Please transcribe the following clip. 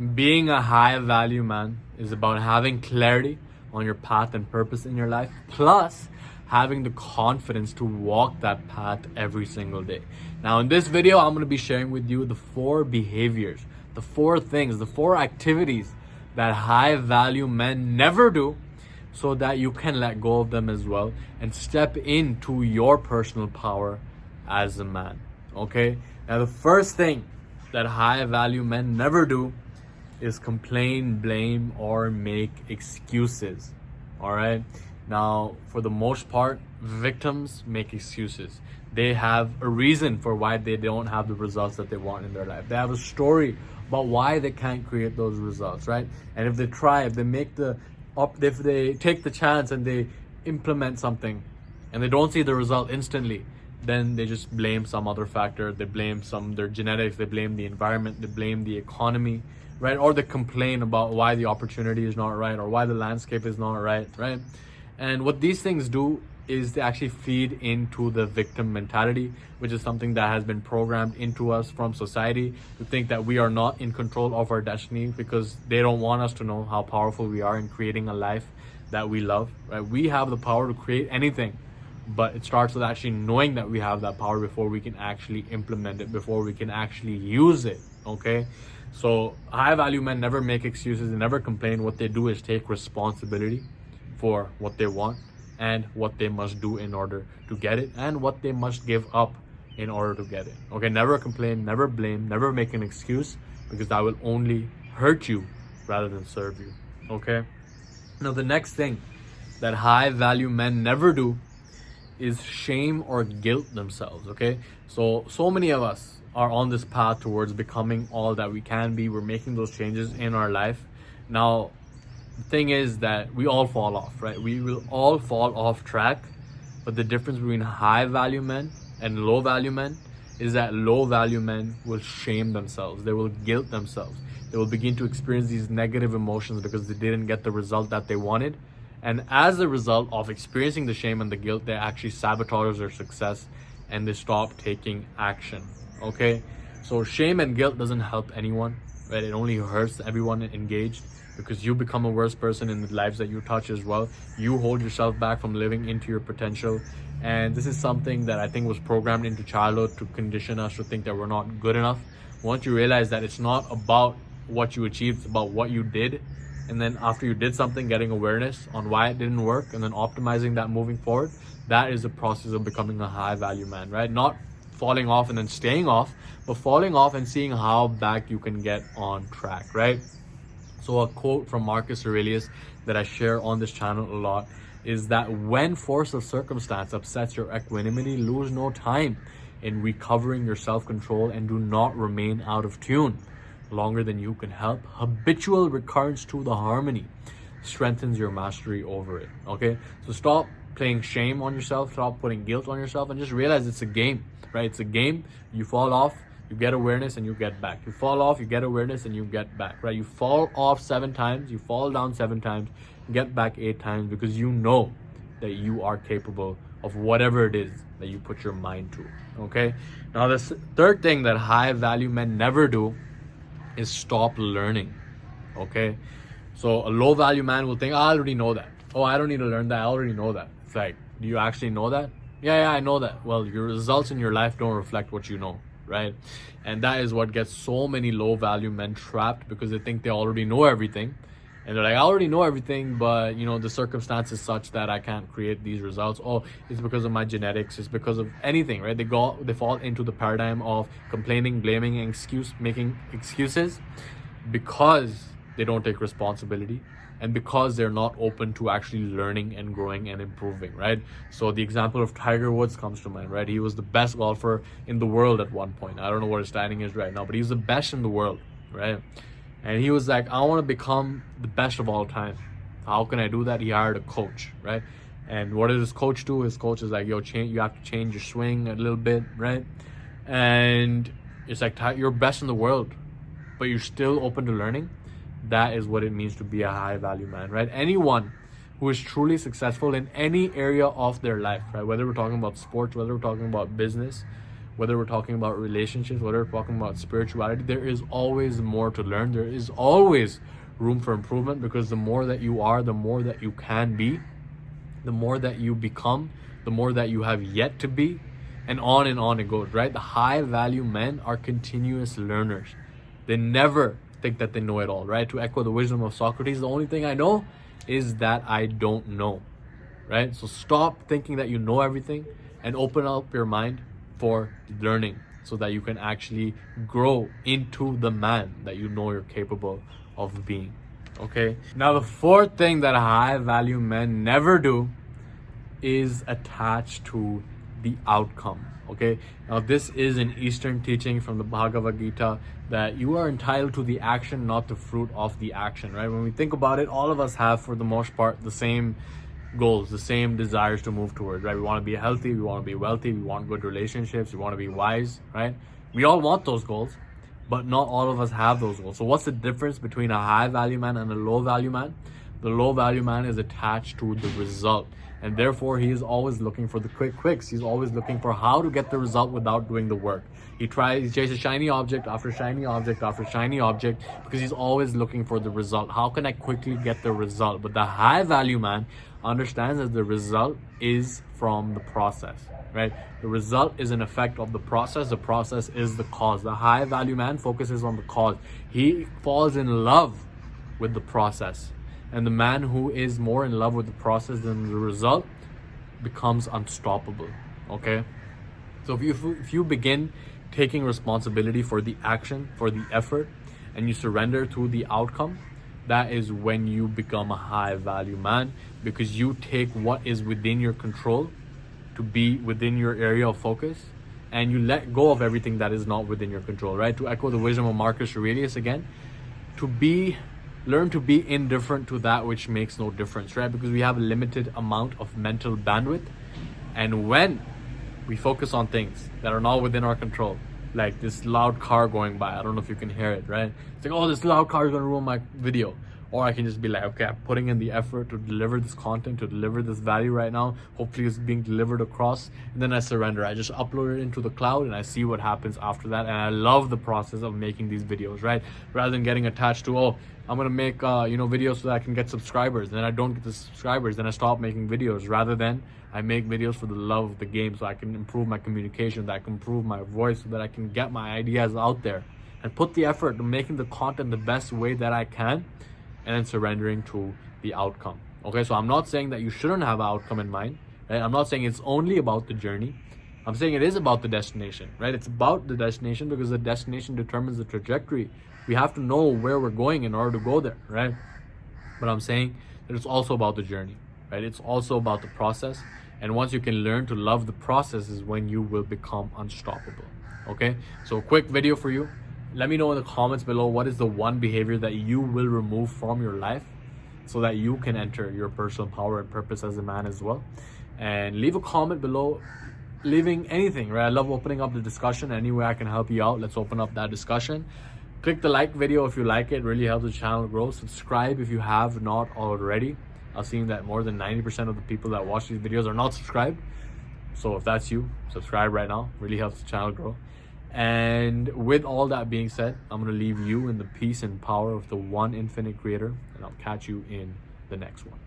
Being a high value man is about having clarity on your path and purpose in your life, plus having the confidence to walk that path every single day. Now, in this video, I'm going to be sharing with you the 4 behaviors, the 4 things, the 4 activities that high value men never do, so that you can let go of them as well and step into your personal power as a man. Okay? Now, the first thing that high value men never do is complain, blame, or make excuses. All right. Now, for the most part, victims make excuses. They have a reason for why they don't have the results that they want in their life. They have a story about why they can't create those results, right? And if they try, if they take the chance and they implement something and they don't see the result instantly, then they just blame some other factor. They blame their genetics, they blame the environment, they blame the economy, right? Or they complain about why the opportunity is not right or why the landscape is not right? And what these things do is they actually feed into the victim mentality, which is something that has been programmed into us from society to think that we are not in control of our destiny, because they don't want us to know how powerful we are in creating a life that we love, right? We have the power to create anything, but it starts with actually knowing that we have that power before we can actually implement it, before we can actually use it. Okay, so high value men never make excuses, they never complain. What they do is take responsibility for what they want and what they must do in order to get it, and what they must give up in order to get it. Okay, never complain, never blame, never make an excuse, because that will only hurt you rather than serve you. Okay, now the next thing that high value men never do is shame or guilt themselves. Okay, so many of us are on this path towards becoming all that we can be. We're making those changes in our life. Now, the thing is that we all fall off, right? We will all fall off track, but the difference between high value men and low value men is that low value men will shame themselves, they will guilt themselves, they will begin to experience these negative emotions because they didn't get the result that they wanted. And as a result of experiencing the shame and the guilt, they actually sabotage their success and they stop taking action. Okay, so shame and guilt doesn't help anyone, right? It only hurts everyone engaged, because you become a worse person in the lives that you touch as well. You hold yourself back from living into your potential. And this is something that I think was programmed into childhood to condition us to think that we're not good enough. Once you realize that it's not about what you achieved, it's about what you did, and then after you did something, getting awareness on why it didn't work and then optimizing that moving forward, that is the process of becoming a high value man, right? Not falling off and then staying off, but falling off and seeing how back you can get on track, right? So a quote from Marcus Aurelius that I share on this channel a lot is that when force of circumstance upsets your equanimity, lose no time in recovering your self-control and do not remain out of tune longer than you can help. Habitual recurrence to the harmony strengthens your mastery over it. Okay, so stop playing shame on yourself, stop putting guilt on yourself, and just realize it's a game, right? It's a game. You fall off, you get awareness, and you get back. You fall off, you get awareness, and you get back, right? You fall off 7 times, you fall down 7 times, get back 8 times, because you know that you are capable of whatever it is that you put your mind to. Okay, now the third thing that high value men never do is stop learning. Okay, so a low value man will think, I already know that. Oh, I don't need to learn that, I already know that. It's like, do you actually know that? Yeah, I know that. Well, your results in your life don't reflect what you know, right? And that is what gets so many low value men trapped, because they think they already know everything, and they're like, I already know everything, but the circumstance is such that I can't create these results. Oh, it's because of my genetics, it's because of anything, right? They fall into the paradigm of complaining, blaming, and making excuses, because they don't take responsibility and because they're not open to actually learning and growing and improving, right? So the example of Tiger Woods comes to mind, right? He was the best golfer in the world at one point. I don't know what his standing is right now, but he's the best in the world, right? And he was like, I want to become the best of all time. How can I do that? He hired a coach, right? And what does his coach do? His coach is like, yo, you have to change your swing a little bit, right? And it's like, you're best in the world, but you're still open to learning. That is what it means to be a high value man, right? Anyone who is truly successful in any area of their life, right? Whether we're talking about sports, whether we're talking about business, whether we're talking about relationships, whether we're talking about spirituality, there is always more to learn. There is always room for improvement, because the more that you are, the more that you can be, the more that you become, the more that you have yet to be, and on it goes, right? The high value men are continuous learners. They never think that they know it all, right? To echo the wisdom of Socrates, the only thing I know is that I don't know, right? So stop thinking that you know everything and open up your mind for learning, so that you can actually grow into the man that you know you're capable of being. Okay, now the fourth thing that high value men never do is attach to the outcome. Okay, now this is an Eastern teaching from the Bhagavad Gita, that you are entitled to the action, not the fruit of the action, right? When we think about it, all of us have, for the most part, the same goals, the same desires to move towards, right? We want to be healthy, we want to be wealthy, we want good relationships, we want to be wise, right? We all want those goals, but not all of us have those goals. So what's the difference between a high value man and a low value man? The low value man is attached to the result, and therefore he is always looking for the quick fix. He's always looking for how to get the result without doing the work. He chases shiny object after shiny object after shiny object, because he's always looking for the result. How can I quickly get the result? But the high value man understands that the result is from the process, right? The result is an effect of the process. The process is the cause. The high value man focuses on the cause. He falls in love with the process. And the man who is more in love with the process than the result becomes unstoppable. Okay, so if you begin taking responsibility for the action, for the effort, and you surrender to the outcome, that is when you become a high value man, because you take what is within your control to be within your area of focus, and you let go of everything that is not within your control, right? To echo the wisdom of Marcus Aurelius again, learn to be indifferent to that which makes no difference, right? Because we have a limited amount of mental bandwidth, and when we focus on things that are not within our control, like this loud car going by, I don't know if you can hear it, right? It's like, oh, this loud car is gonna ruin my video. Or I can just be like, okay, I'm putting in the effort to deliver this content, to deliver this value right now. Hopefully it's being delivered across, and then I surrender. I just upload it into the cloud and I see what happens after that. And I love the process of making these videos, right? Rather than getting attached to, oh, I'm gonna make videos so that I can get subscribers. Then I don't get the subscribers, then I stop making videos. Rather than I make videos for the love of the game, so I can improve my communication, that I can improve my voice, so that I can get my ideas out there and put the effort to making the content the best way that I can, and then surrendering to the outcome. Okay, so I'm not saying that you shouldn't have an outcome in mind, right? I'm not saying it's only about the journey. I'm saying it is about the destination, right? It's about the destination, because the destination determines the trajectory. We have to know where we're going in order to go there, right? But I'm saying that it's also about the journey, right? It's also about the process. And once you can learn to love the process is when you will become unstoppable. Okay, so a quick video for you. Let me know in the comments below, what is the one behavior that you will remove from your life so that you can enter your personal power and purpose as a man as well. And leave a comment below, leaving anything, right? I love opening up the discussion. Any way I can help you out, let's open up that discussion. Click the like video if you like it. Really helps the channel grow. Subscribe if you have not already. I've seen that more than 90% of the people that watch these videos are not subscribed. So if that's you, subscribe right now. Really helps the channel grow. And with all that being said, I'm going to leave you in the peace and power of the one infinite creator, and I'll catch you in the next one.